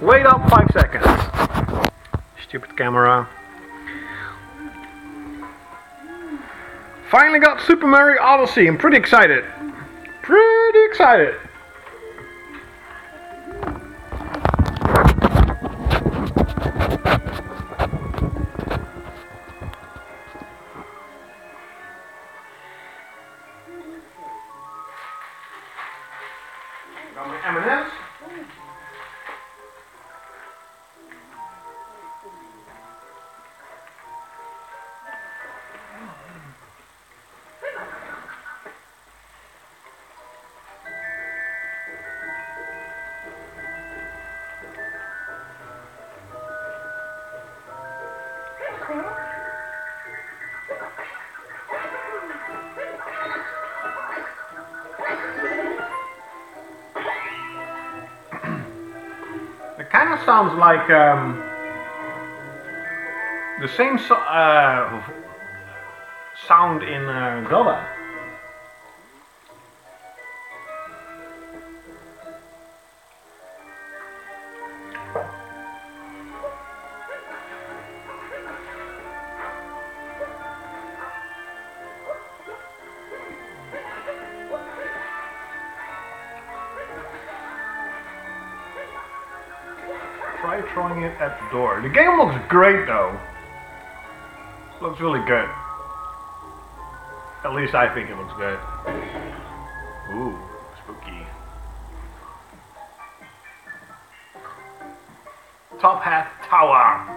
Wait up 5 seconds. Stupid camera. Finally got Super Mario Odyssey. I'm pretty excited. Pretty excited. Got my M&M's. It kind of sounds like the same sound in Zelda. Try throwing it at the door. The game looks great though. Looks really good. At least I think it looks good. Ooh, spooky. Top Hat Tower.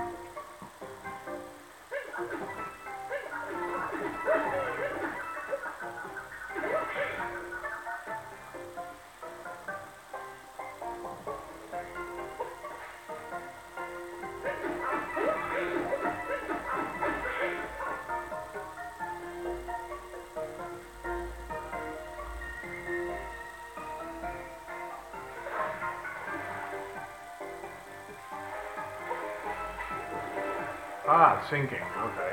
Ah, it's sinking, okay.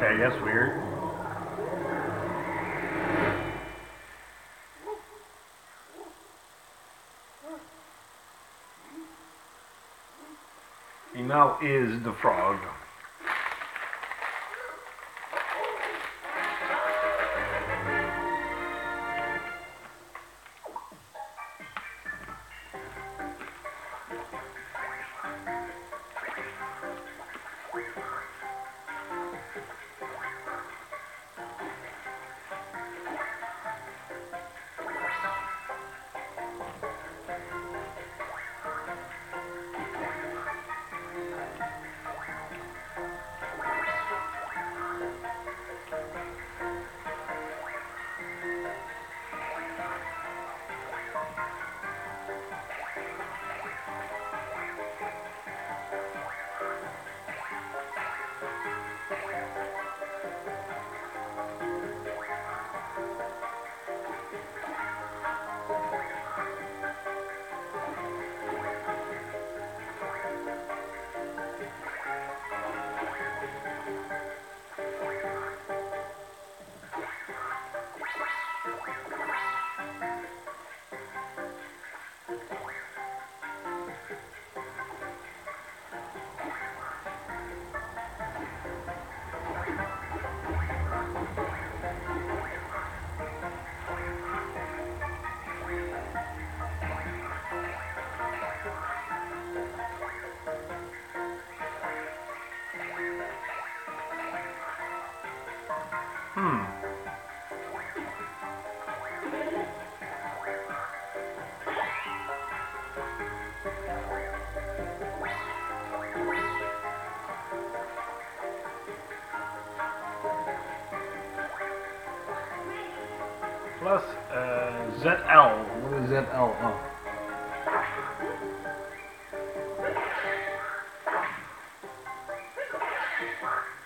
Okay, that's weird. He now is the frog. Plus ZL. What is ZL? Oh.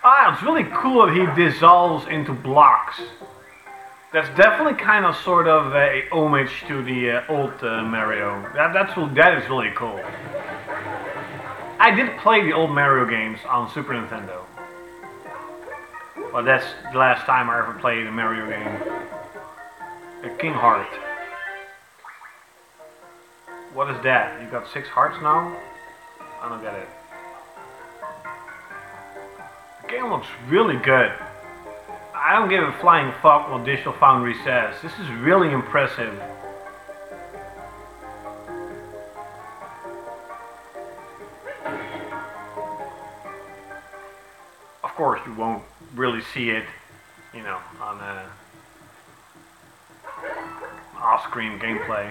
Ah, it's really cool that he dissolves into blocks. That's definitely kind of sort of a homage to the old Mario. That is really cool. I did play the old Mario games on Super Nintendo. But that's the last time I ever played a Mario game. King Heart. What is that? You got 6 hearts now? I don't get it. The game looks really good. I don't give a flying fuck what Digital Foundry says. This is really impressive. Of course, you won't really see it, you know, on off-screen gameplay.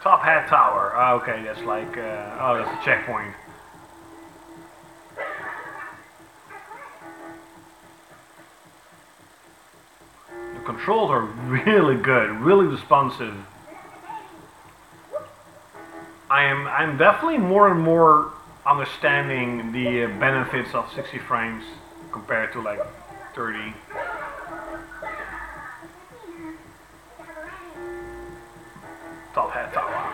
Top Hat Tower. Oh, okay, that's like, oh, that's a checkpoint. The controls are really good, really responsive. I'm definitely more and more understanding the benefits of 60 frames compared to like 30. Top Hat Tower.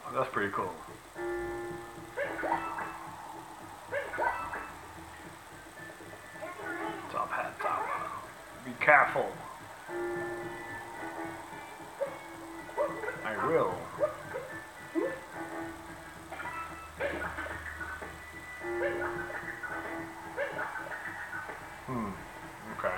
Oh, that's pretty cool. Top Hat Tower. Be careful. I will. Okay.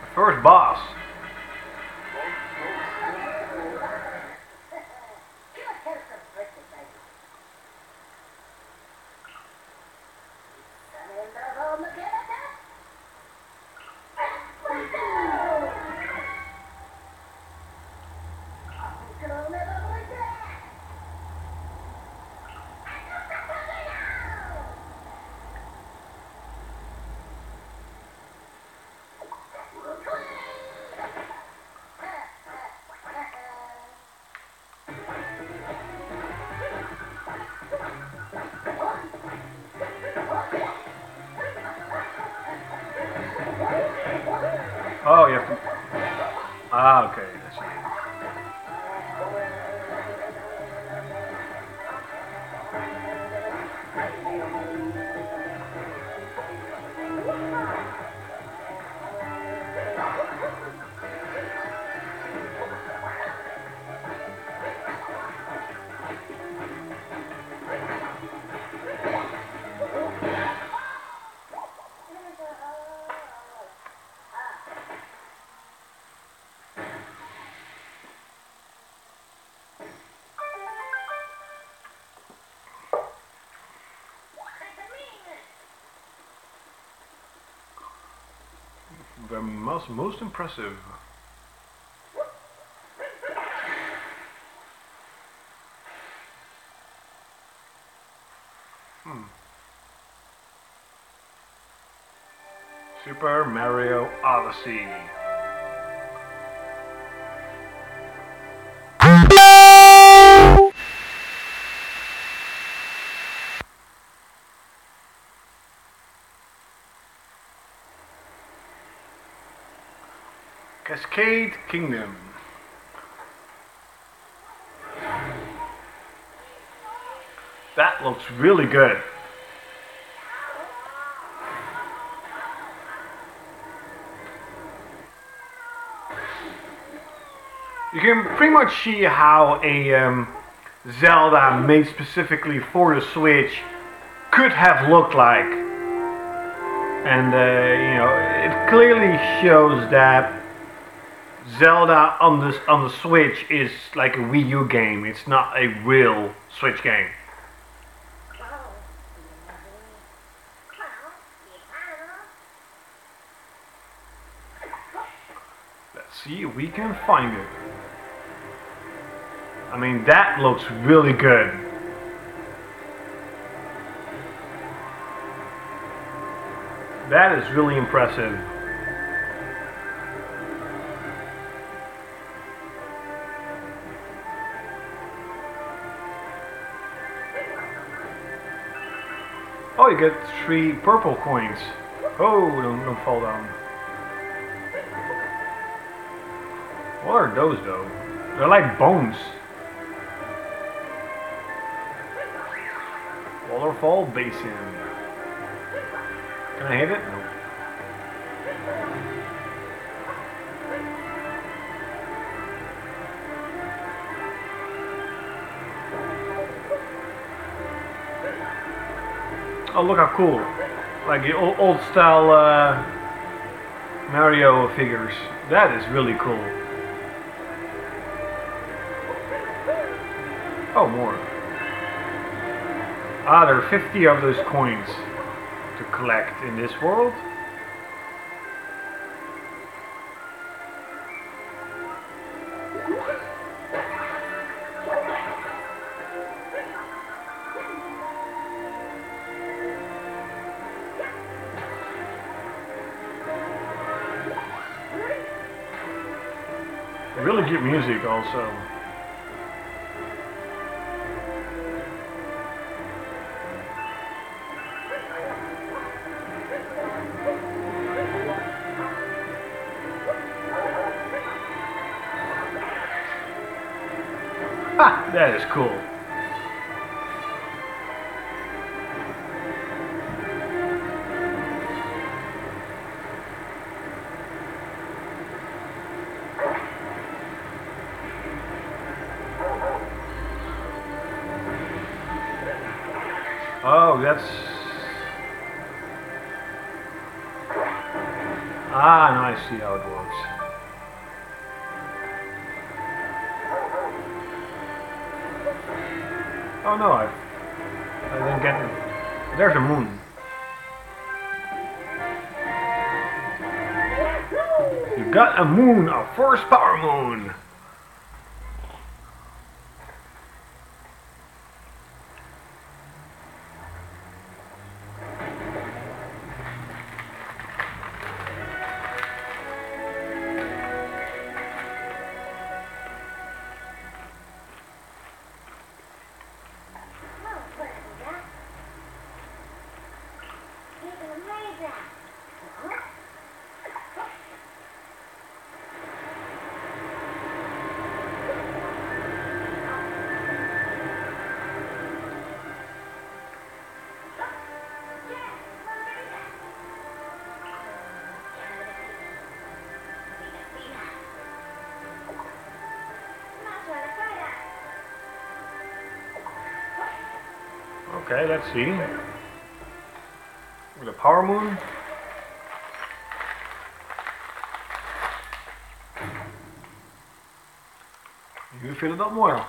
The first boss. Oh, you have to... Ah, okay. I see. The most impressive. Super Mario Odyssey. Cascade Kingdom. That looks really good. You can pretty much see how a Zelda made specifically for the Switch could have looked like. And you know, it clearly shows that Zelda on the Switch is like a Wii U game. It's not a real Switch game. Let's see if we can find it. I mean, that looks really good. That is really impressive. Oh, you get 3 purple coins. Oh, don't fall down. What are those though? They're like bones. Waterfall basin. Can I hit it? No. Oh, look how cool. Like the old style Mario figures. That is really cool. Oh, more. Ah, there are 50 of those coins to collect in this world. Really good music also. Ah, that is cool. Oh, that's... Ah, now I see how it works. Oh no, I didn't get it. There's a moon. You got a moon, a force power moon. Okay, let's see. With a power moon. You fill it up more.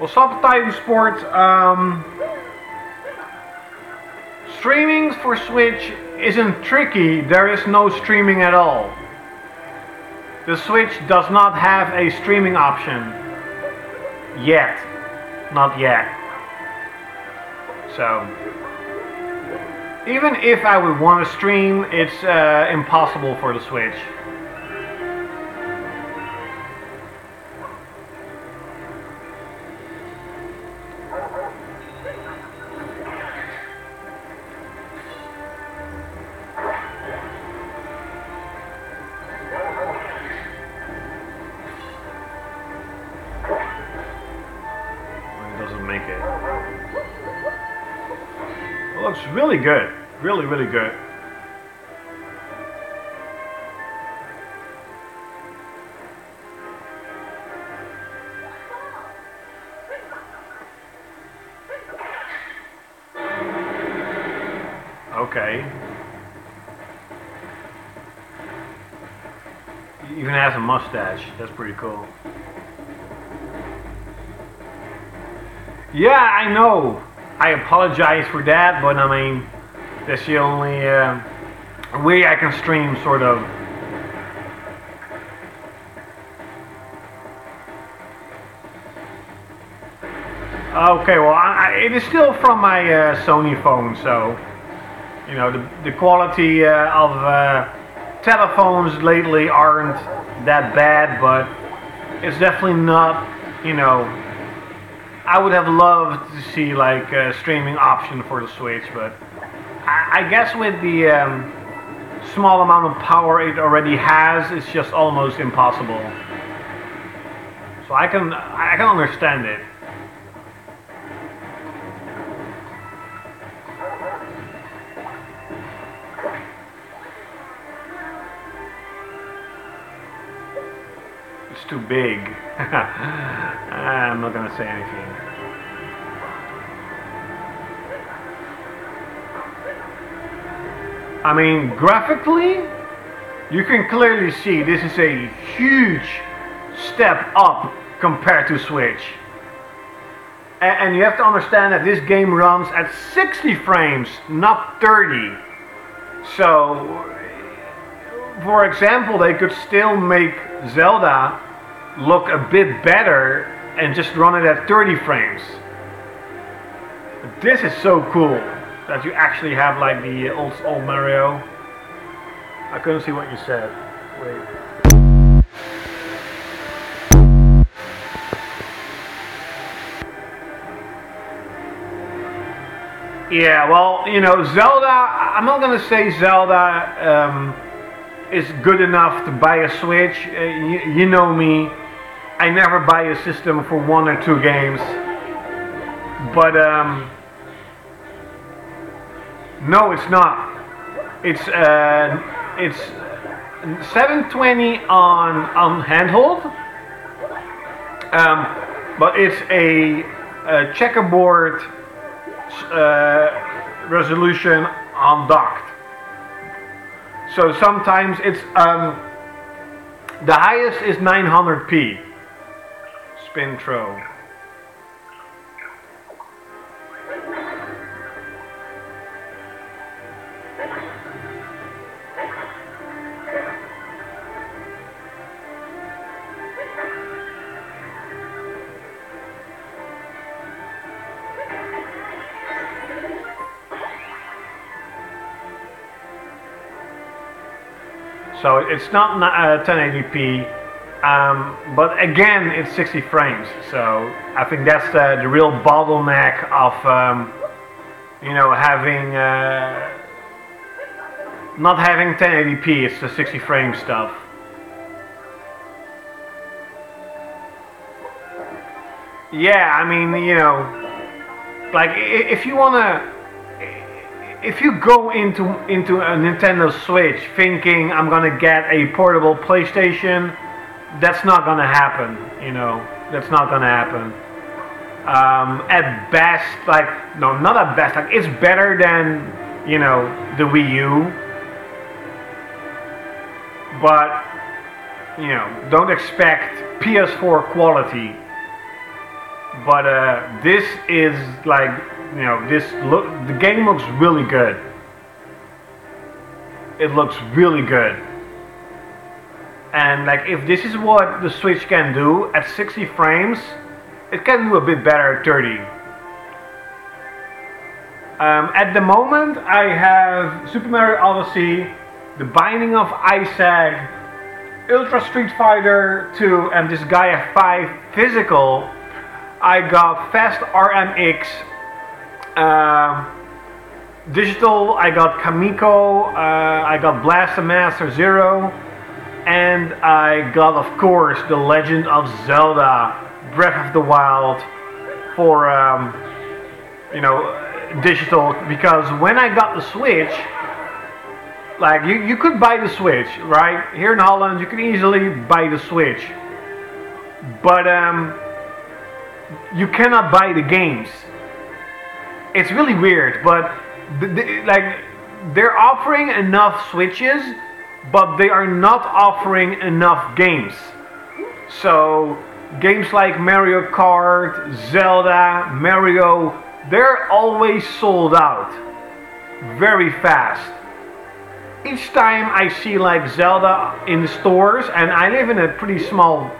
Well, Subtitle Sports, streaming for Switch isn't tricky. There is no streaming at all. The Switch does not have a streaming option yet. Not yet. So, even if I would want to stream, it's impossible for the Switch. It looks really good. Really, really good. Okay. He even has a mustache. That's pretty cool. Yeah, I know. I apologize for that, but I mean, that's the only way I can stream, sort of. Okay, well, it is still from my Sony phone, so you know the quality of telephones lately aren't that bad, but it's definitely not, you know. I would have loved to see like a streaming option for the Switch, but I guess with the small amount of power it already has, it's just almost impossible. So I can understand it. It's too big. I'm not gonna say anything. I mean, graphically, you can clearly see this is a huge step up compared to Switch. And you have to understand that this game runs at 60 frames, not 30. So, for example, they could still make Zelda look a bit better and just run it at 30 frames. This is so cool that you actually have like the old Mario. I couldn't see what you said. Wait. Yeah, well, you know, Zelda, I'm not gonna say Zelda is good enough to buy a Switch. You know me, I never buy a system for 1 or 2 games. But no, it's not. It's 720 on handheld, but it's a checkerboard resolution on docked. So sometimes it's the highest is 900p spin throw. So it's not 1080p, but again it's 60 frames. So I think that's the real bottleneck of you know, having not having 1080p. It's the 60 frame stuff. Yeah, I mean, you know, like if you wanna. If you go into a Nintendo Switch thinking I'm gonna get a portable PlayStation, that's not gonna happen. You know, that's not gonna happen. At best, like no, not at best. Like it's better than, you know, the Wii U, but you know, don't expect PS4 quality. But this is like, you know, the game looks really good. It looks really good. And like, if this is what the Switch can do at 60 frames, it can do a bit better at 30. At the moment, I have Super Mario Odyssey, The Binding of Isaac, Ultra Street Fighter 2, and this Gaia 5 physical. I got Fast RMX. Digital, I got Kamiko, I got Blaster Master Zero, and I got, of course, The Legend of Zelda Breath of the Wild for, digital, because when I got the Switch, like, you could buy the Switch, right? Here in Holland, you can easily buy the Switch, but you cannot buy the games. It's really weird, but they're offering enough Switches, but they are not offering enough games. So games like Mario Kart, Zelda, Mario, they're always sold out very fast. Each time I see like Zelda in the stores, and I live in a pretty small,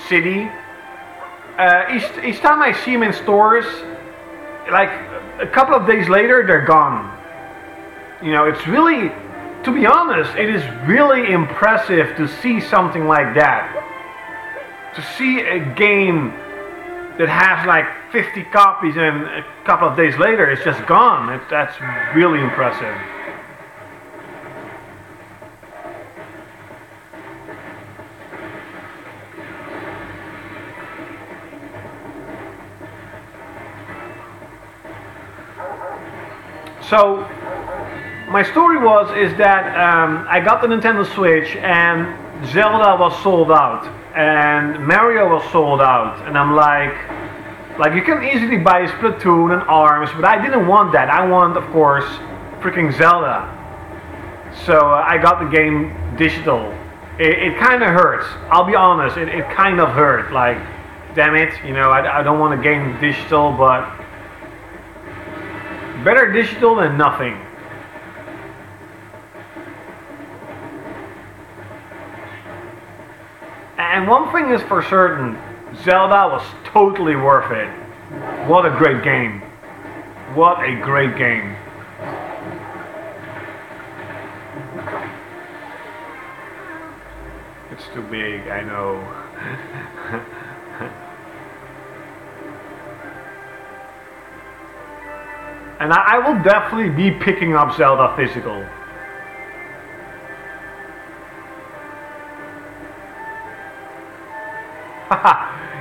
city, each time I see them in stores, like a couple of days later, they're gone. It's really, to be honest, it is really impressive to see something like that. To see a game that has like 50 copies and a couple of days later it's just gone. That's really impressive. So my story is that I got the Nintendo Switch and Zelda was sold out and Mario was sold out, and I'm like you can easily buy Splatoon and ARMS, but I didn't want that. I want, of course, freaking Zelda. So I got the game digital. It kind of hurts. I'll be honest. It kind of hurt. Like, damn it, I don't want a game digital, but better digital than nothing. And one thing is for certain, Zelda was totally worth it. What a great game. What a great game. It's too big, I know. And I will definitely be picking up Zelda physical.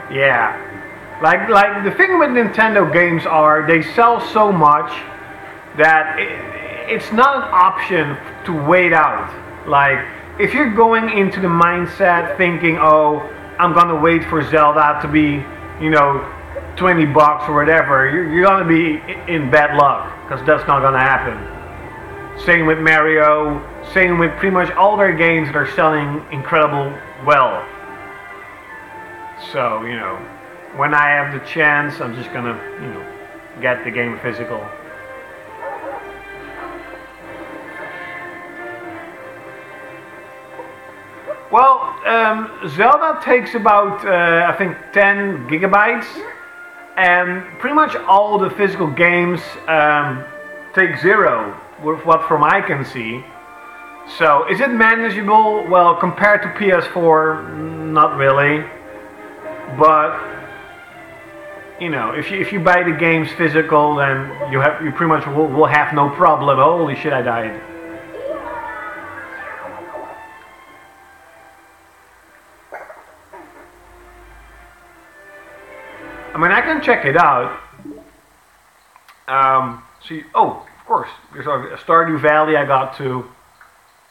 Yeah. Like the thing with Nintendo games are they sell so much that it's not an option to wait out. Like, if you're going into the mindset thinking, oh, I'm gonna wait for Zelda to be, $20 or whatever, you're gonna be in bad luck, because that's not gonna happen. Same with Mario, same with pretty much all their games that are selling incredible well. So, when I have the chance, I'm just gonna, get the game physical. Well, Zelda takes about, I think, 10 gigabytes, and pretty much all the physical games take 0, with what from I can see. So, is it manageable? Well, compared to PS4, not really. But if you buy the games physical, then you pretty much will have no problem. Holy shit, I died. I mean, I can check it out. See, of course, there's a Stardew Valley I got to.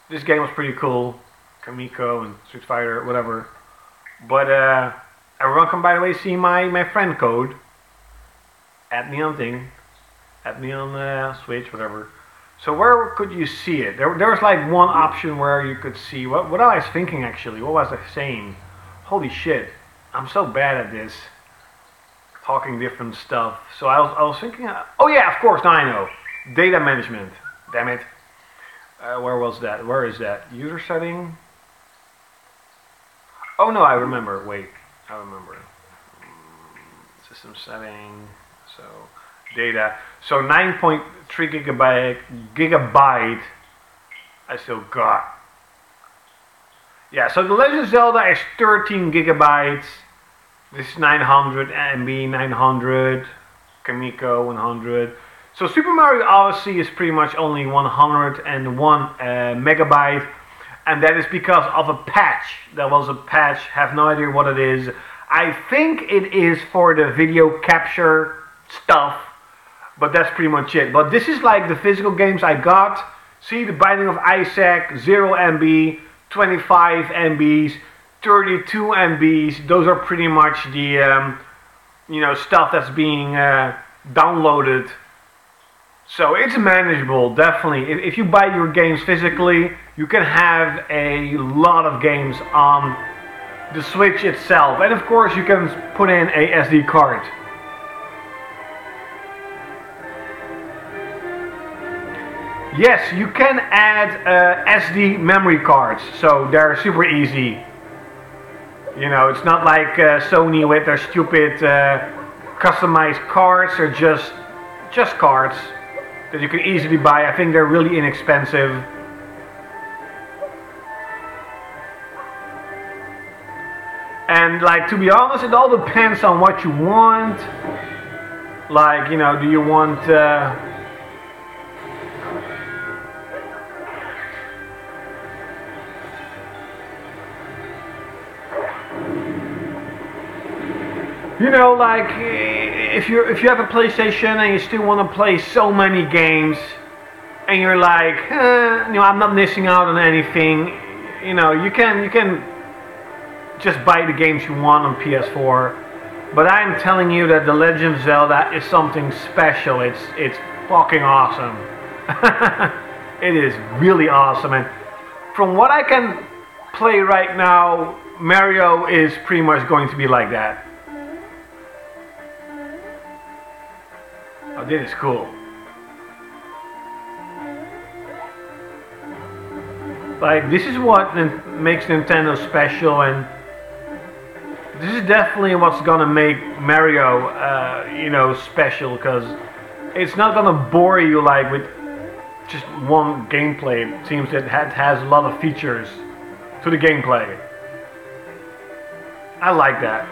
This game was pretty cool. Kamiko and Street Fighter, whatever. But everyone can, by the way, see my friend code. Add me on thing. Add me on Switch, whatever. So where could you see it? There was like one option where you could see what I was thinking actually. What was I saying? Holy shit! I'm so bad at this. Talking different stuff. So I was thinking. Oh yeah, of course. Now I know. Data management. Damn it. Where was that? Where is that? User setting. Oh no, I remember. Wait, I remember. System setting. So data. So 9.3 gigabyte. I still got. Yeah. So the Legend of Zelda is 13 gigabytes. This is 900 MB, 900. Kamiko 100. So Super Mario Odyssey is pretty much only 101 megabyte, and that is because of a patch. There was a patch, have no idea what it is. I think it is for the video capture stuff, but that's pretty much it. But this is like the physical games I got. See, the Binding of Isaac, 0 MB, 25 MBs, 32 MBs. Those are pretty much the stuff that's being downloaded. So it's manageable, definitely. If you buy your games physically, you can have a lot of games on the Switch itself. And of course you can put in a SD card. Yes, you can add SD memory cards, so they're super easy. You know, it's not like Sony with their stupid customized cards. They're just cards that you can easily buy. I think they're really inexpensive. And like, to be honest, it all depends on what you want. Like, you know, do you want you know, like, if you have a PlayStation and you still want to play so many games, and you're like, you know, I'm not missing out on anything. You know, you can just buy the games you want on PS4. But I'm telling you that The Legend of Zelda is something special. It's fucking awesome. It is really awesome. And from what I can play right now, Mario is pretty much going to be like that. Oh, this is cool. Like, this is what makes Nintendo special, and this is definitely what's gonna make Mario, you know, special, because it's not gonna bore you like with just one gameplay. It seems that it has a lot of features to the gameplay. I like that.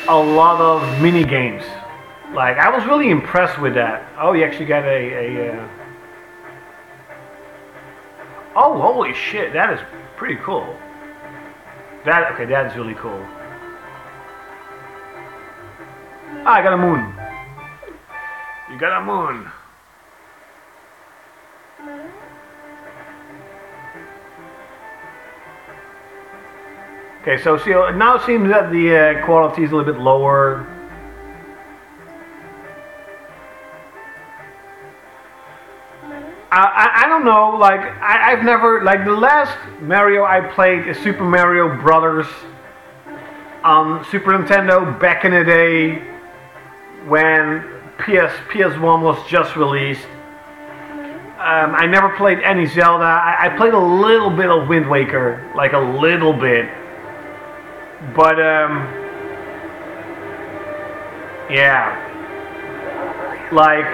A lot of mini games. Like, I was really impressed with that. Oh, you actually got oh, holy shit, that is pretty cool. Okay, that is really cool. Ah, I got a moon. You got a moon. Okay, so see, now it seems that the quality is a little bit lower. I don't know, like, I've never, like, the last Mario I played is Super Mario Brothers on Super Nintendo back in the day when PS1 was just released. I never played any Zelda. I played a little bit of Wind Waker, like a little bit. But, yeah, like,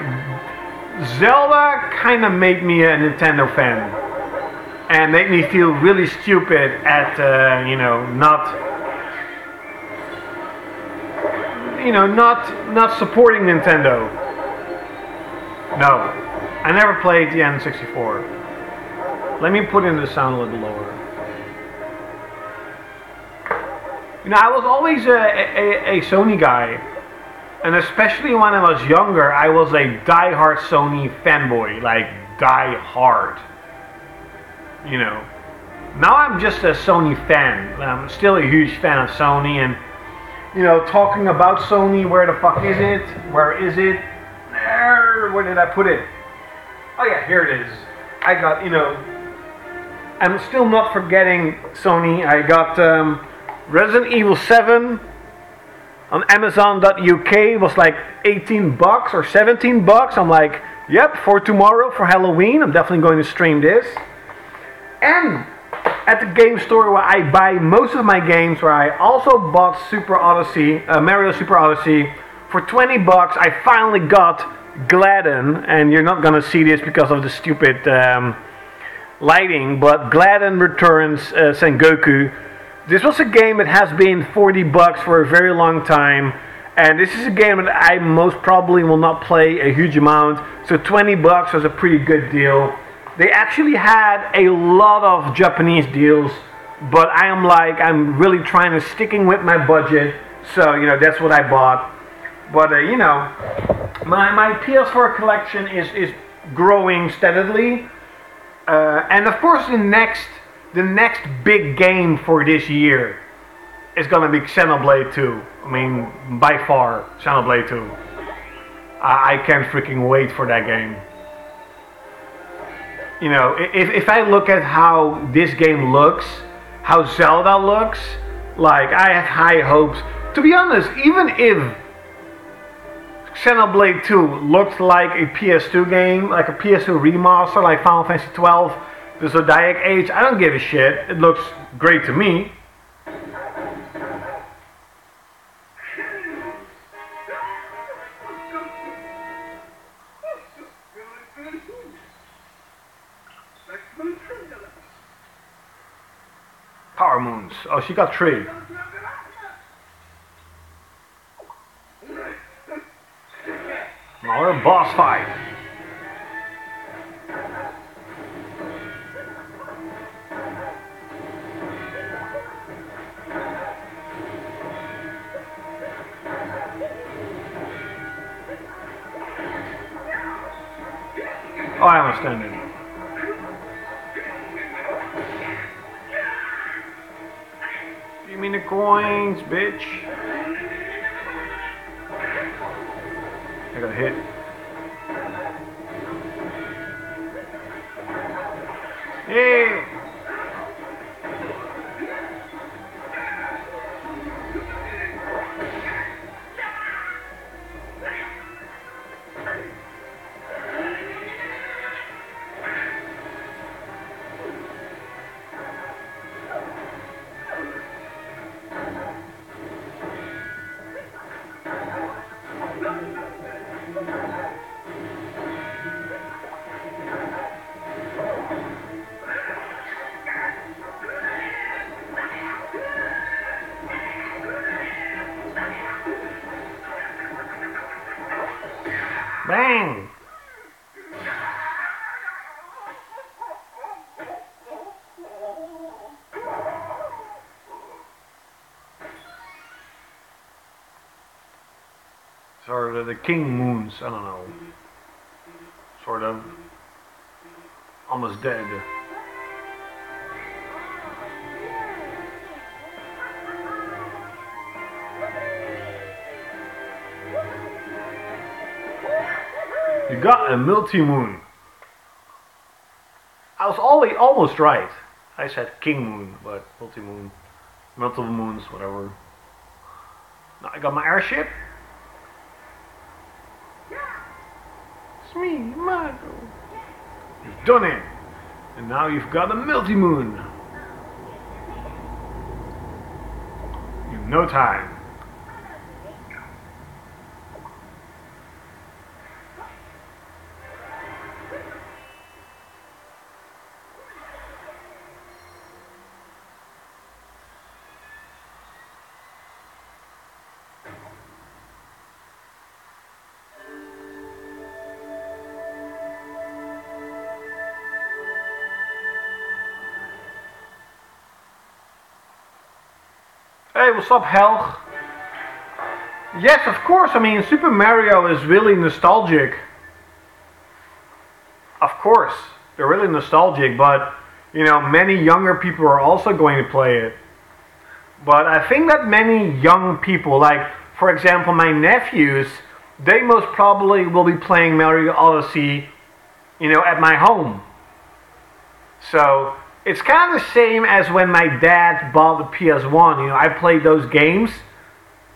Zelda kind of made me a Nintendo fan, and made me feel really stupid at, you know, not supporting Nintendo. No, I never played the N64. Let me put in the sound a little lower. You know, I was always a Sony guy, and especially when I was younger, I was a die-hard Sony fanboy, like die-hard. You know, now I'm just a Sony fan. I'm still a huge fan of Sony, and you know, talking about Sony, where the fuck is it? Where is it? There. Where did I put it? Oh yeah, here it is. I got, you know, I'm still not forgetting Sony. I got Resident Evil 7 on Amazon.uk. Was like 18 bucks or 17 bucks. I'm like, Yep, for tomorrow, for Halloween, I'm definitely going to stream this. And at the game store where I buy most of my games, where I also bought Mario Super Odyssey, for 20 bucks, I finally got Gladden, and you're not gonna see this because of the stupid lighting, but Gladden Returns Sengoku. This was a game that has been 40 bucks for a very long time, and this is a game that I most probably will not play a huge amount, so 20 bucks was a pretty good deal. They actually had a lot of Japanese deals, but I'm really trying to sticking with my budget, so that's what I bought. But my PS4 collection is growing steadily, and of course the next big game for this year is gonna be Xenoblade 2. I mean, by far, Xenoblade 2. I can't freaking wait for that game. If I look at how this game looks, how Zelda looks, like, I have high hopes. To be honest, even if Xenoblade 2 looks like a PS2 game, like a PS2 remaster, like Final Fantasy 12, the Zodiac Age, I don't give a shit. It looks great to me. Power Moons. Oh, she got 3. Another boss fight. Oh, I understand it. Give me the coins, bitch. I got hit. Hey! Bang! Sort of the King Moons, I don't know. Sort of. Almost dead. You got a multi-moon. I was almost right. I said King Moon, but multi-moon. Multiple moons, whatever. Now I got my airship. It's me, Mario. You've done it. And now you've got a multi-moon. In no time. Hey, what's up, Helg? Yes, of course, I mean, Super Mario is really nostalgic. Of course, they're really nostalgic, but, many younger people are also going to play it. But I think that many young people, like, for example, my nephews, they most probably will be playing Mario Odyssey, at my home. So, it's kind of the same as when my dad bought the PS1. I played those games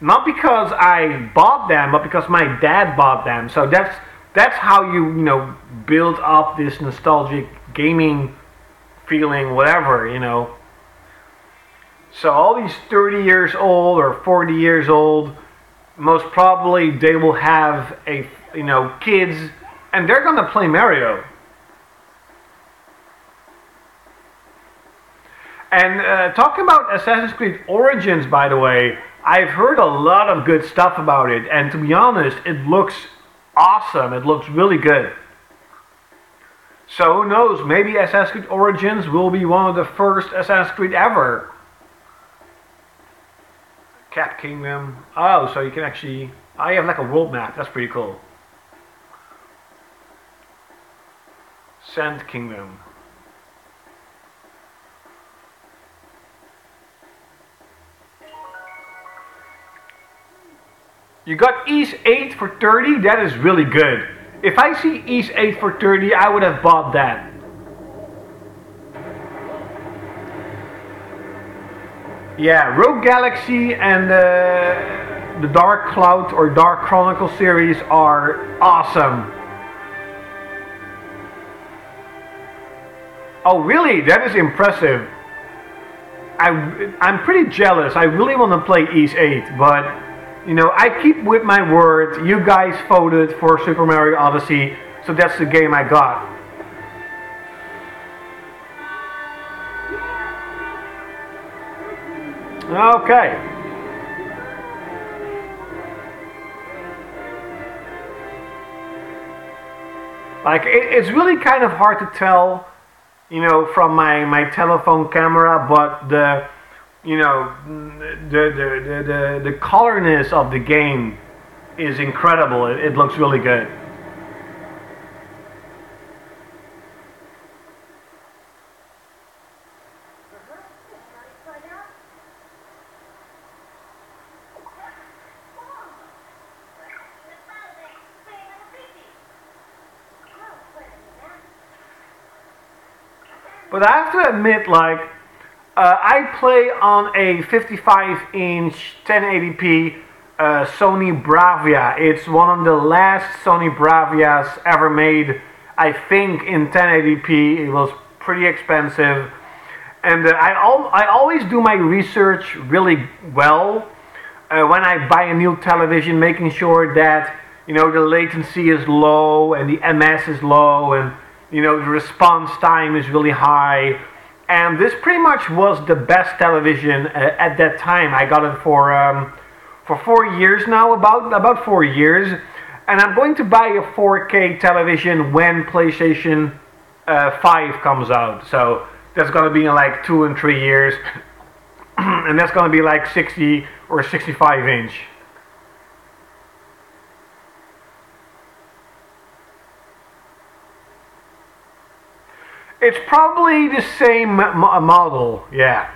not because I bought them, but because my dad bought them. So that's That's how you know, build up this nostalgic gaming feeling, whatever, you know. So all these 30 years old or 40 years old, most probably they will have a, you know, kids, and they're gonna play Mario. And talking about Assassin's Creed Origins, by the way, I've heard a lot of good stuff about it, and to be honest, it looks awesome. It looks really good. So who knows, maybe Assassin's Creed Origins will be one of the first Assassin's Creed ever. Cat Kingdom. Oh, so you can actually... I have like a world map. That's pretty cool. Sand Kingdom. You got East 8 for 30? That is really good. If I see East 8 for 30, I would have bought that. Yeah, Rogue Galaxy and the Dark Cloud or Dark Chronicle series are awesome. Oh really? That is impressive. I'm pretty jealous. I really want to play East 8, but you know, I keep with my word. You guys voted for Super Mario Odyssey, so that's the game I got. Okay. Like, it's really kind of hard to tell, you know, from my telephone camera, but the, you know, the colorness of the game is incredible. It looks really good. But I have to admit, like, I play on a 55-inch 1080p Sony Bravia. It's one of the last Sony Bravias ever made, I think, in 1080p. It was pretty expensive. And I always do my research really well when I buy a new television, making sure that, you know, the latency is low and the MS is low, and you know, the response time is really high. And this pretty much was the best television at that time. I got it for 4 years now, about 4 years. And I'm going to buy a 4K television when PlayStation 5 comes out. So that's going to be in like 2 and 3 years. And that's going to be like 60 or 65 inch. It's probably the same model, yeah.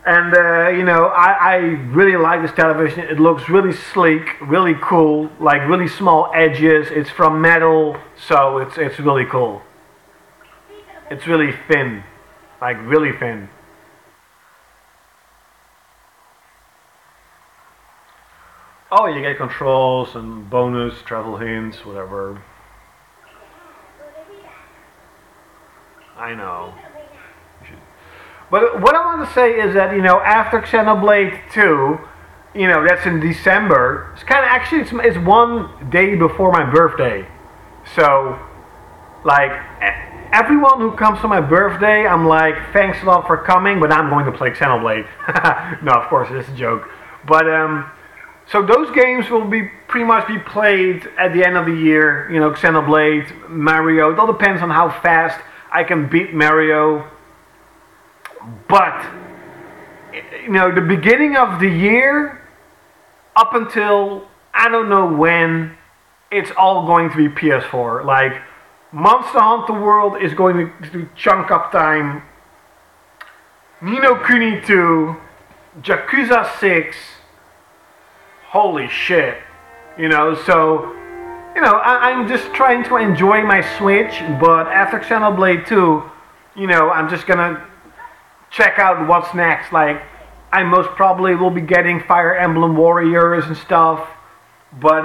And you know, I really like this television. It looks really sleek, really cool, like really small edges. It's from metal, so it's really cool. It's really thin, like really thin. Oh, you get controls and bonus travel hints, whatever. I know. But what I want to say is that, you know, after Xenoblade 2, you know, that's in December. It's kind of actually, it's one day before my birthday. So, like, everyone who comes to my birthday, I'm like, thanks a lot for coming, but I'm going to play Xenoblade. No, of course, it's a joke. But, so those games will be pretty much be played at the end of the year. You know, Xenoblade, Mario. It all depends on how fast I can beat Mario. But, you know, the beginning of the year, up until I don't know when, it's all going to be PS4. Like, Monster Hunter World is going to do chunk up time. Ni no Kuni 2, Yakuza 6. Holy shit. You know, so, you know, I'm just trying to enjoy my Switch, but after Xenoblade 2, you know, I'm just gonna check out what's next. Like, I most probably will be getting Fire Emblem Warriors and stuff. but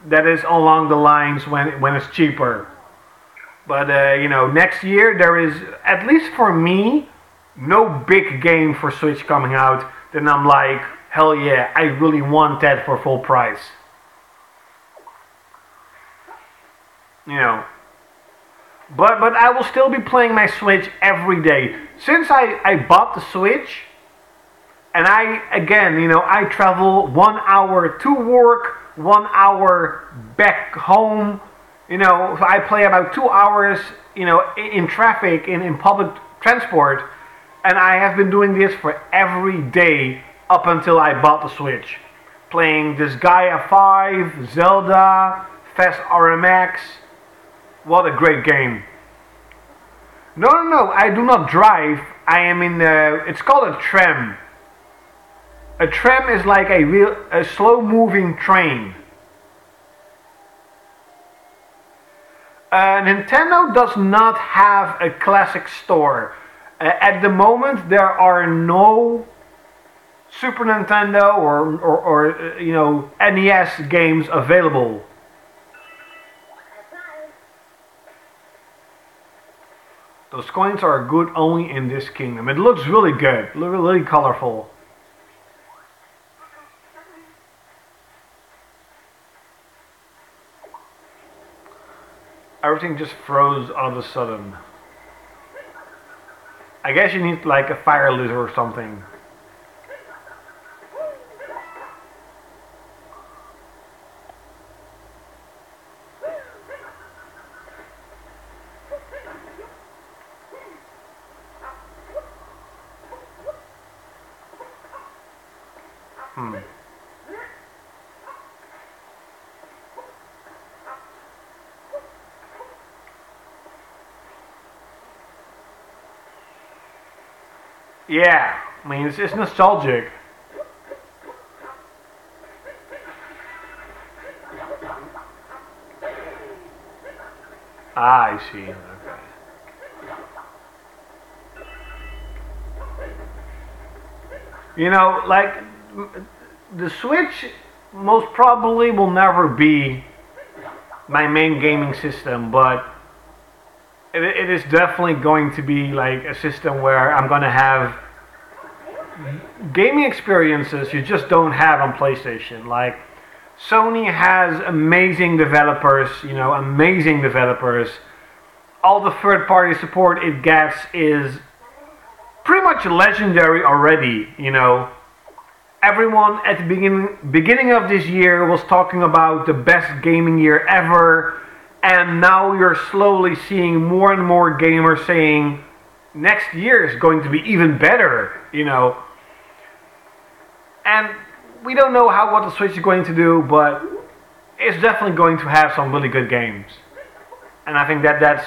that is along the lines when it's cheaper. But next year there is, at least for me, no big game for Switch coming out. Then I'm like, hell yeah, I really want that for full price. But I will still be playing my Switch every day. Since I bought the Switch, and I travel 1 hour to work, 1 hour back home. I play about 2 hours, in traffic, in public transport. And I have been doing this for every day up until I bought the Switch. Playing this Gaia 5, Zelda, Fast RMX. What a great game. No, I do not drive. I am in it's called a tram. A tram is like a slow-moving train. Nintendo does not have a classic store. At the moment, there are no Super Nintendo or NES games available. Those coins are good only in this kingdom. It looks really good, really colorful. Everything just froze all of a sudden. I guess you need like a fire lizard or something. Yeah, I mean, it's nostalgic. Ah, I see. Okay. Like, the Switch most probably will never be my main gaming system, but it is definitely going to be like a system where I'm going to have gaming experiences you just don't have on PlayStation. Like, Sony has amazing developers, amazing developers. All the third-party support it gets is pretty much legendary already, Everyone at the beginning of this year was talking about the best gaming year ever, and now you're slowly seeing more and more gamers saying next year is going to be even better, And we don't know what the Switch is going to do, but it's definitely going to have some really good games. And I think that's,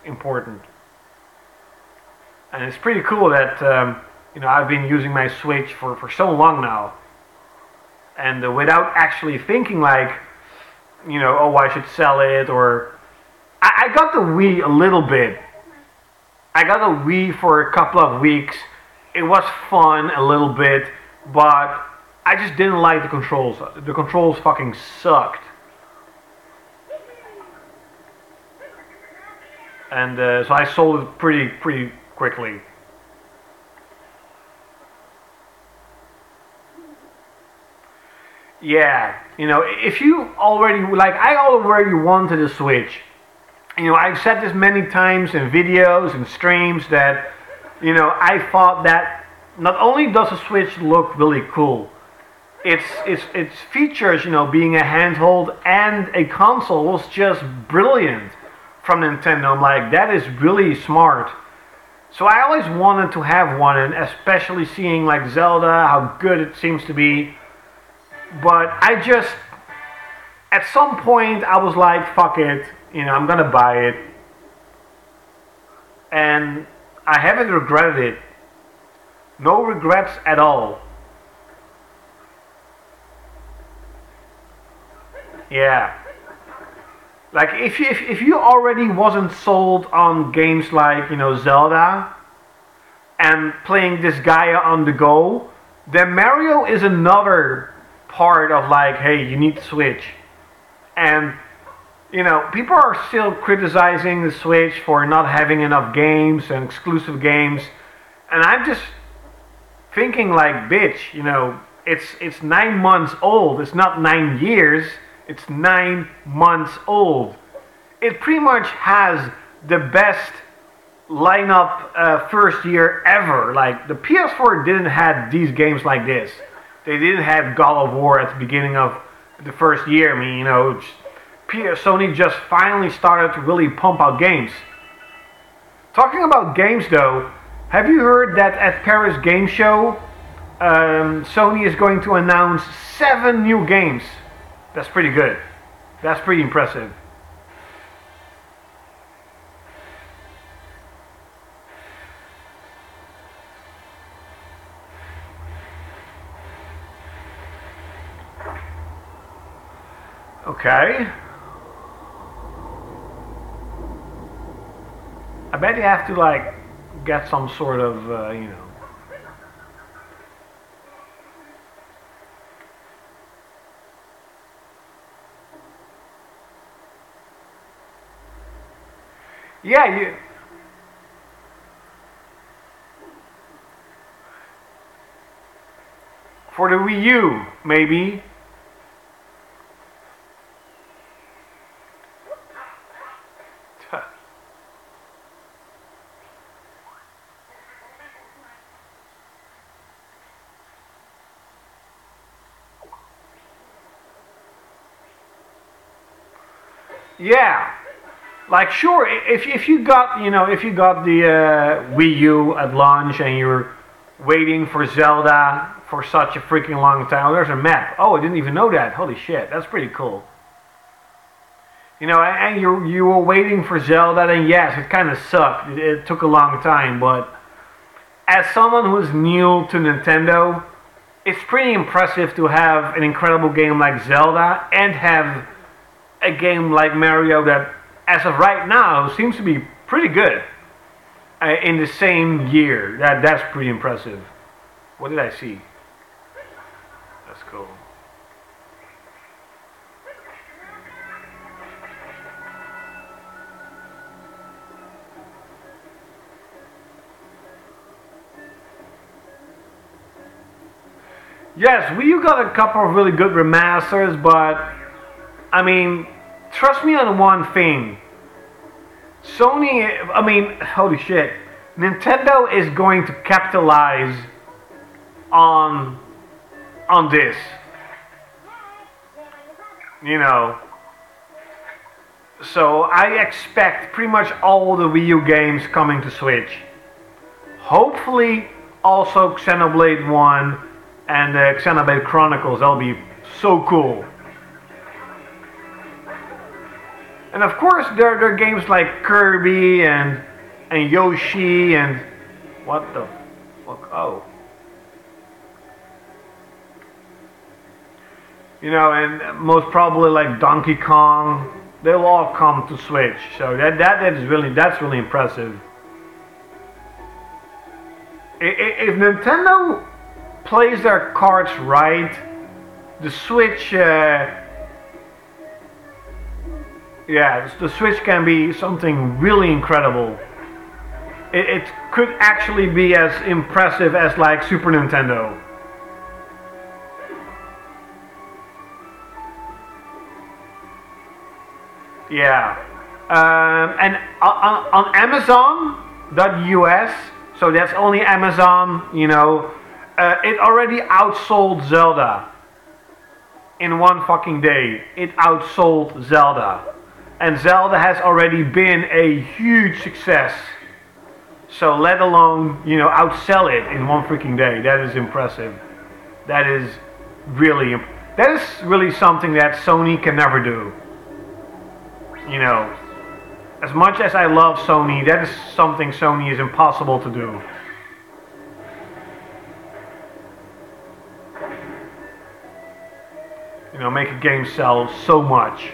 important. And it's pretty cool that, I've been using my Switch for so long now. And without actually thinking like, oh, I should sell it, or... I got the Wii a little bit. I got a Wii for a couple of weeks. It was fun a little bit, but I just didn't like the controls. The controls fucking sucked. And so I sold it pretty quickly. Yeah, if you already, I already wanted a Switch. I've said this many times in videos and streams that, I thought that not only does the Switch look really cool, its features, being a handheld and a console was just brilliant from Nintendo. I'm like, that is really smart. So I always wanted to have one, and especially seeing like Zelda, how good it seems to be. But at some point I was like, fuck it, I'm gonna buy it. And I haven't regretted it. No regrets at all. Yeah. Like, if you already wasn't sold on games like, Zelda, and playing this Gaia on the go, then Mario is another part of like, hey, you need to switch. And you know, people are still criticizing the Switch for not having enough games and exclusive games. And I'm just thinking like, bitch, you know, it's 9 months old. It's not 9 years. It's 9 months old. It pretty much has the best lineup first year ever. Like the PS4 didn't have these games like this. They didn't have God of War at the beginning of the first year. I mean, you know, Sony just finally started to really pump out games. Talking about games though, have you heard that at Paris Game Show, Sony is going to announce 7 new games? That's pretty good. That's pretty impressive. Okay. I bet you have to like get some sort of, you know. Yeah, you. For the Wii U, maybe. Yeah, like sure, if you got, you know, if you got the Wii U at launch and you're waiting for Zelda for such a freaking long time. Oh, there's a map. Oh, I didn't even know that. Holy shit, that's pretty cool. You know, and you were waiting for Zelda, and yes, it kind of sucked. It took a long time, but as someone who's new to Nintendo, it's pretty impressive to have an incredible game like Zelda and have a game like Mario that, as of right now, seems to be pretty good in the same year. That's pretty impressive. What did I see? That's cool. Yes, Wii U got a couple of really good remasters, but I mean, trust me on one thing. Sony, I mean, holy shit. Nintendo is going to capitalize on this. You know. So I expect pretty much all the Wii U games coming to Switch. Hopefully also Xenoblade 1 and Xenoblade Chronicles. That'll be so cool. And of course, there are games like Kirby and Yoshi and what the fuck? Oh, you know, and most probably like Donkey Kong. They'll all come to Switch. So that's really impressive. If Nintendo plays their cards right, the Switch. Yeah, the Switch can be something really incredible. It could actually be as impressive as like Super Nintendo. Yeah. And on Amazon.us, so that's only Amazon, you know, it already outsold Zelda. In one fucking day, it outsold Zelda. And Zelda has already been a huge success. So let alone, you know, outsell it in one freaking day. That is impressive. That is really something that Sony can never do. You know, as much as I love Sony, that is something Sony is impossible to do. You know, make a game sell so much.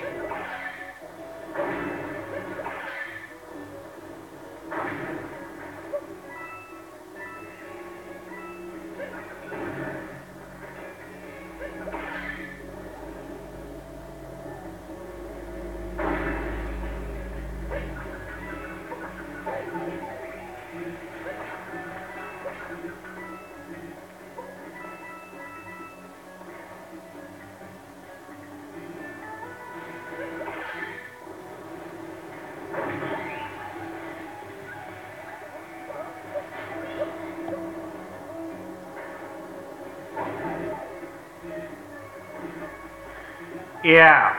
Yeah.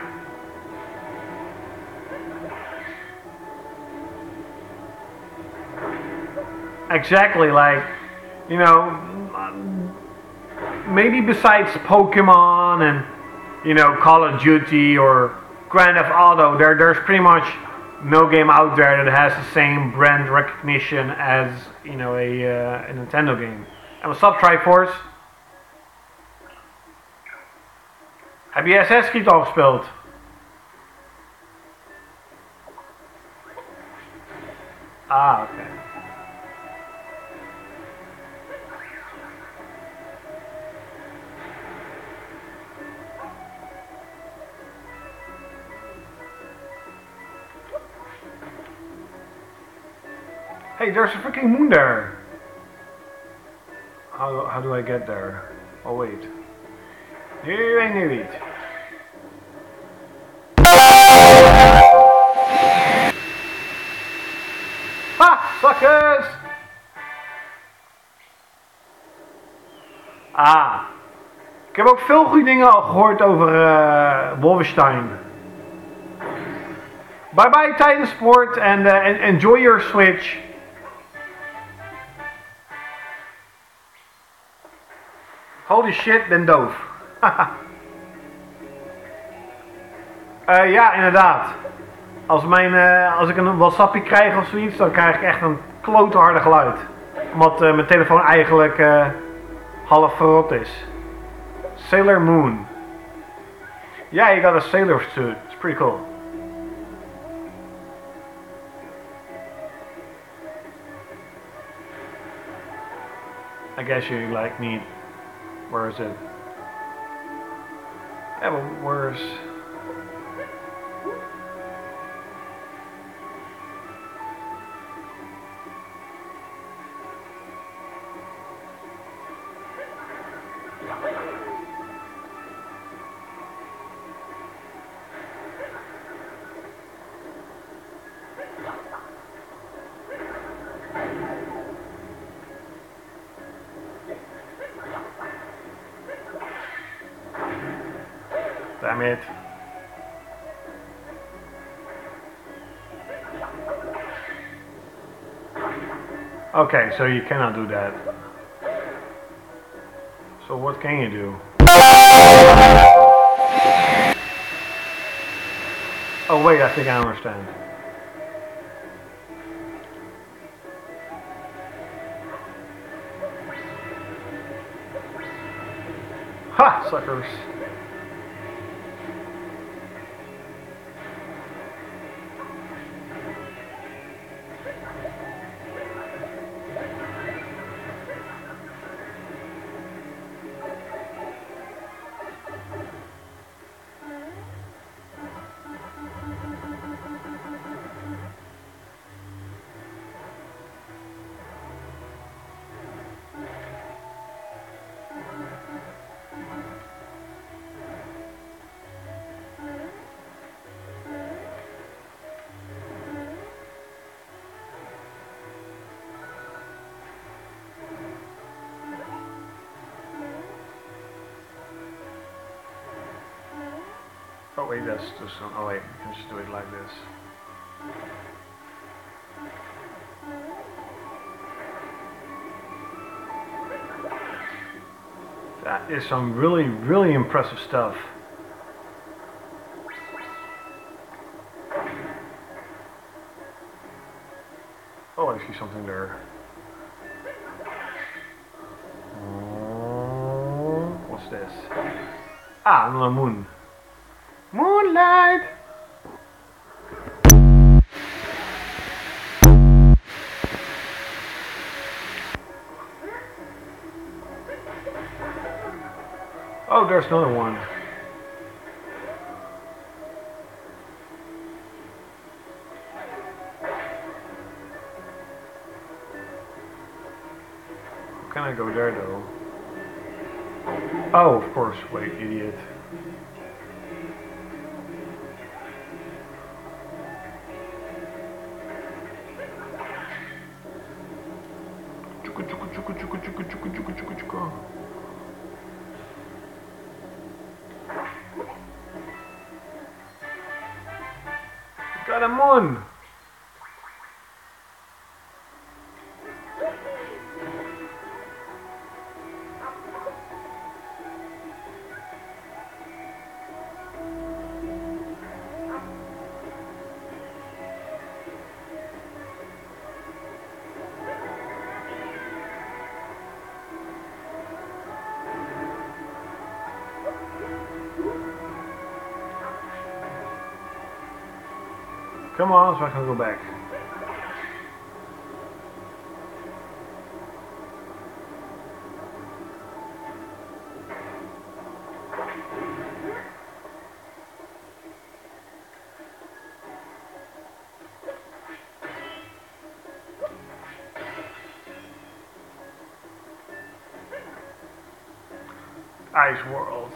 Exactly, like, you know, maybe besides Pokemon and, you know, Call of Duty or Grand Theft Auto, there's pretty much no game out there that has the same brand recognition as, you know, a Nintendo game. And what's up, Triforce? Heb je Assassin's Creed al gespeeld? Ah, oké. Hey, there's a freaking moon there. How do I get there? Oh wait. Here I knew it. Ha! Suckers! Ah. Ik heb ook veel goede dingen al gehoord over Wolfenstein. Bye bye Titan Sport and enjoy your Switch. Holy shit, ben doof. Ja, inderdaad. Als ik een WhatsAppje krijg of zoiets, dan krijg ik echt een klote harde geluid. Omdat mijn telefoon eigenlijk half verrot is. Sailor Moon. Yeah, you got a sailor suit. It's pretty cool. I guess you like need. Where is it? Yeah, but where's? Damn it. Okay, so you cannot do that. So what can you do? Oh wait, I think I understand. Ha! Suckers. Oh wait, that's just some. Oh wait, you can just do it like this. That is some really, really impressive stuff. Oh, I see something there. What's this? Ah, another moon. Moonlight! Oh, there's another one. How can I go there though? Oh, of course, wait, idiot. Got a moon. Come on, so I can go back. Ice World.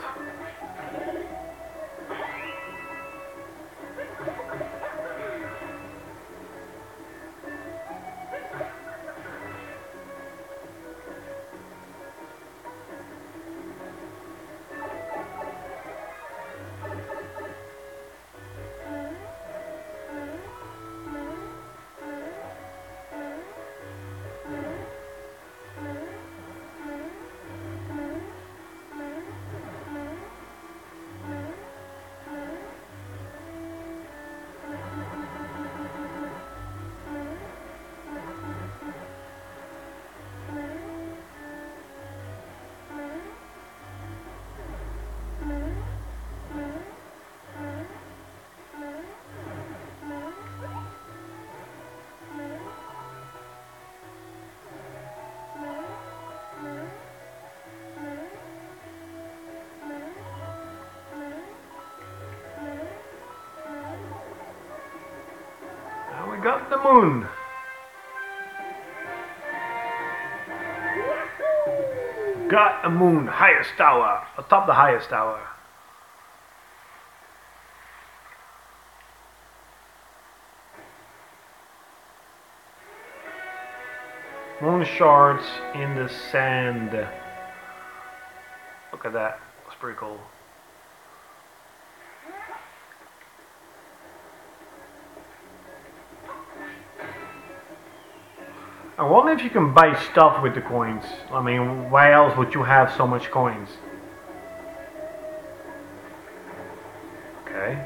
We got the moon. Got a moon, highest tower, atop the highest tower. Moon shards in the sand. Look at that, that's pretty cool. I wonder if you can buy stuff with the coins. I mean, why else would you have so much coins? Okay.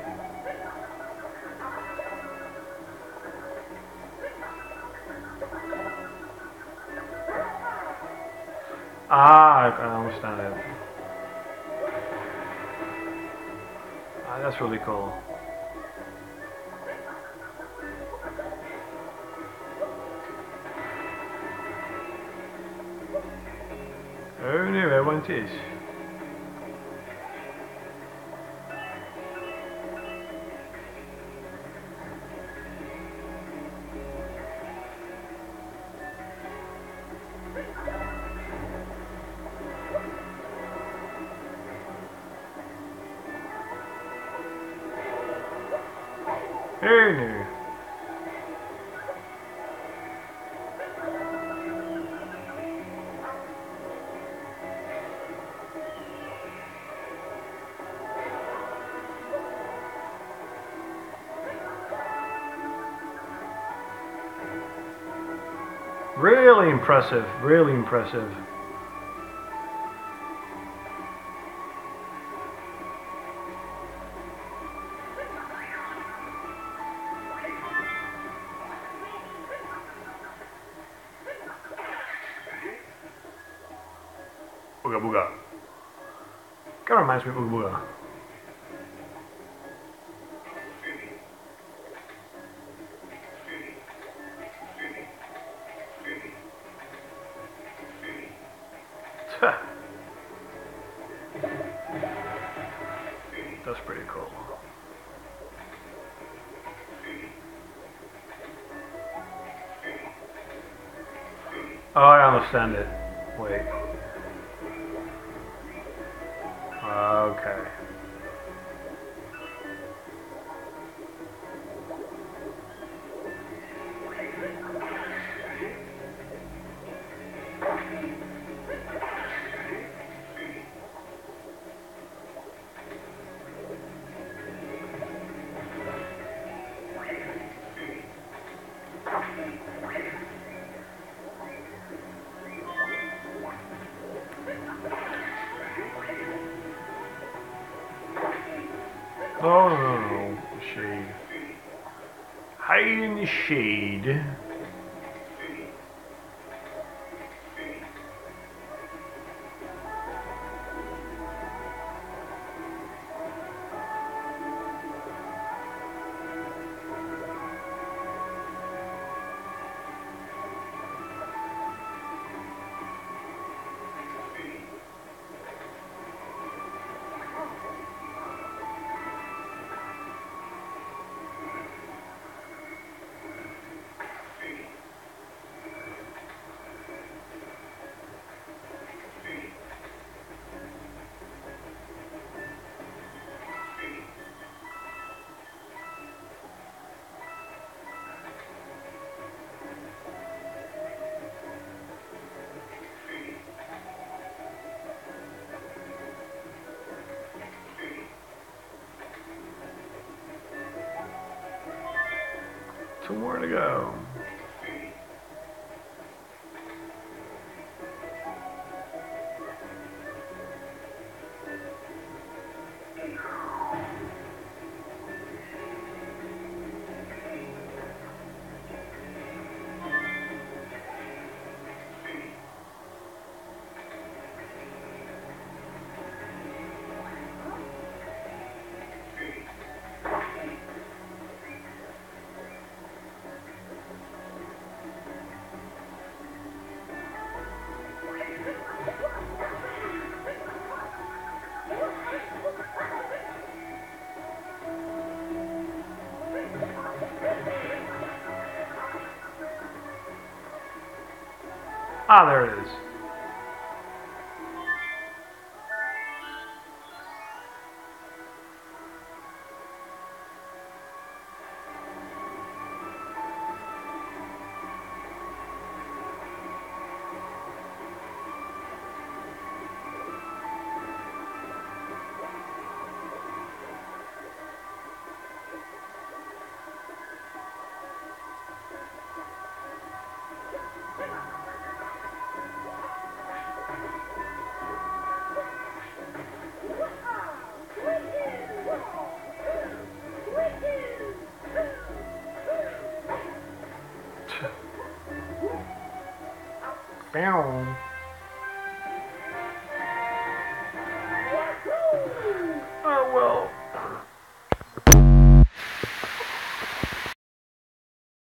Ah, I understand it. Ah, that's really cool. Oh nee, waar woont is? Oh nee. Really impressive, really impressive. Booga booga. Kind of reminds me of booga booga. That's pretty cool. Oh, I understand it. Wait. Okay. No, no, no, no. The shade. Hide in the shade. Two more to go. Ah, there it is. Bow.